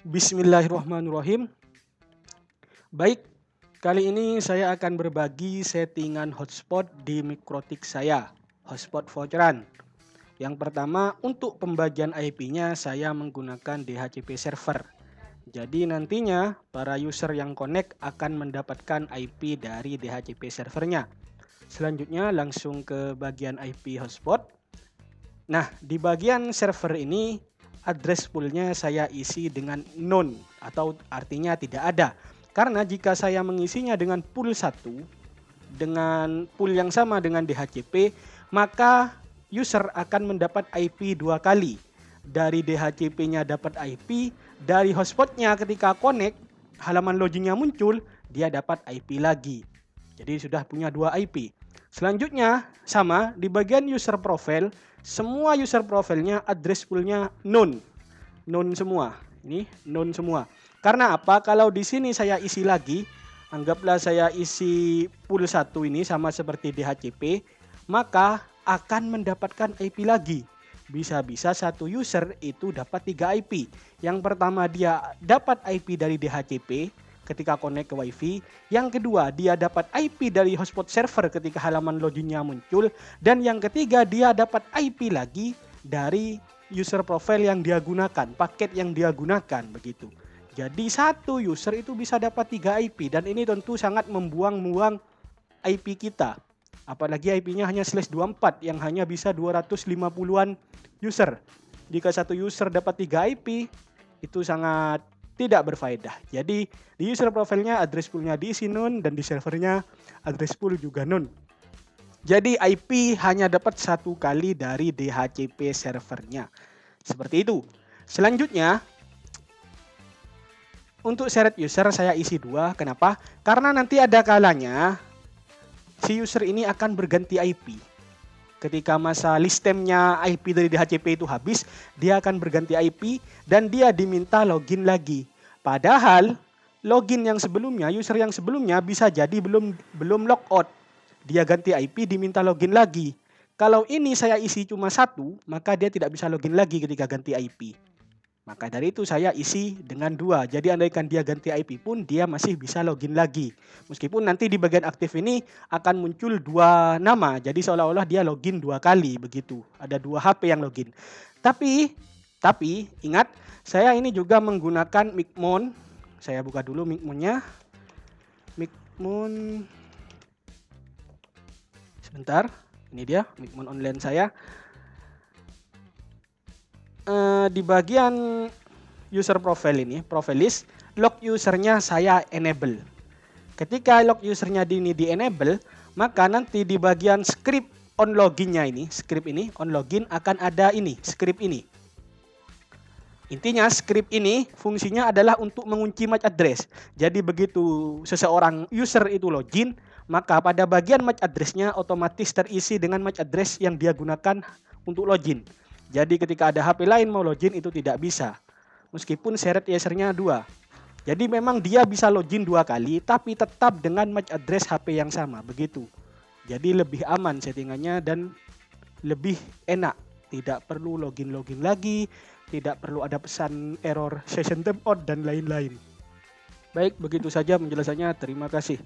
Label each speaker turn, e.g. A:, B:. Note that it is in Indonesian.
A: Bismillahirrahmanirrahim. Baik, kali ini saya akan berbagi settingan hotspot di Mikrotik saya, hotspot voucheran. Yang pertama, untuk pembagian IP-nya saya menggunakan DHCP server. Jadi nantinya para user yang connect akan mendapatkan IP dari DHCP servernya. Selanjutnya langsung ke bagian IP hotspot. Nah, di bagian server ini address poolnya saya isi dengan none atau artinya tidak ada. Karena jika saya mengisinya dengan pool 1 dengan pool yang sama dengan DHCP, maka user akan mendapat IP dua kali. Dari DHCP-nya dapat IP, dari hotspotnya ketika connect, halaman loginnya muncul, dia dapat IP lagi. Jadi sudah punya dua IP. Selanjutnya sama di bagian user profile, semua user profilnya address poolnya none semua. Ini none semua. Karena apa? Kalau di sini saya isi lagi, anggaplah saya isi pool 1 ini sama seperti DHCP, maka akan mendapatkan IP lagi. Bisa-bisa satu user itu dapat 3 IP. Yang pertama dia dapat IP dari DHCP ketika connect ke WiFi. Yang kedua dia dapat IP dari hotspot server ketika halaman loginnya muncul. Dan yang ketiga dia dapat IP lagi dari user profile yang dia gunakan, paket yang dia gunakan begitu. Jadi satu user itu bisa dapat 3 IP dan ini tentu sangat membuang-buang IP kita. Apalagi IP-nya hanya /24 yang hanya bisa 250-an user. Jika satu user dapat 3 IP, itu sangat tidak berfaedah. Jadi di user profile-nya address pool-nya diisi none dan di servernya address pool juga none. Jadi IP hanya dapat satu kali dari DHCP servernya. Seperti itu. Selanjutnya, untuk syarat user saya isi 2. Kenapa? Karena nanti ada kalanya si user ini akan berganti IP. Ketika masa listemnya IP dari DHCP itu habis, dia akan berganti IP dan dia diminta login lagi. Padahal login yang sebelumnya, user yang sebelumnya bisa jadi belum logout. Dia ganti IP, diminta login lagi. Kalau ini saya isi cuma 1, maka dia tidak bisa login lagi ketika ganti IP. Maka dari itu saya isi dengan 2. Jadi andaikan dia ganti IP pun dia masih bisa login lagi. Meskipun nanti di bagian aktif ini akan muncul 2 nama. Jadi seolah-olah dia login 2 kali begitu. Ada 2 HP yang login. Tapi ingat, saya ini juga menggunakan Micmon. Saya buka dulu Micmonnya. Micmon. Sebentar. Ini dia Micmon online saya. Di bagian user profile ini, profile list, log usernya saya enable. Ketika log usernya di enable, maka nanti di bagian script on loginnya ini, script ini on login akan ada ini, script ini. Intinya script ini fungsinya adalah untuk mengunci MAC address. Jadi begitu seseorang user itu login, maka pada bagian MAC address-nya otomatis terisi dengan MAC address yang dia gunakan untuk login. Jadi ketika ada HP lain mau login itu tidak bisa. Meskipun syarat usernya 2. Jadi memang dia bisa login 2 kali tapi tetap dengan MAC address HP yang sama begitu. Jadi lebih aman settingannya dan lebih enak. Tidak perlu login lagi, tidak perlu ada pesan error session timeout dan lain-lain. Baik, begitu saja penjelasannya. Terima kasih.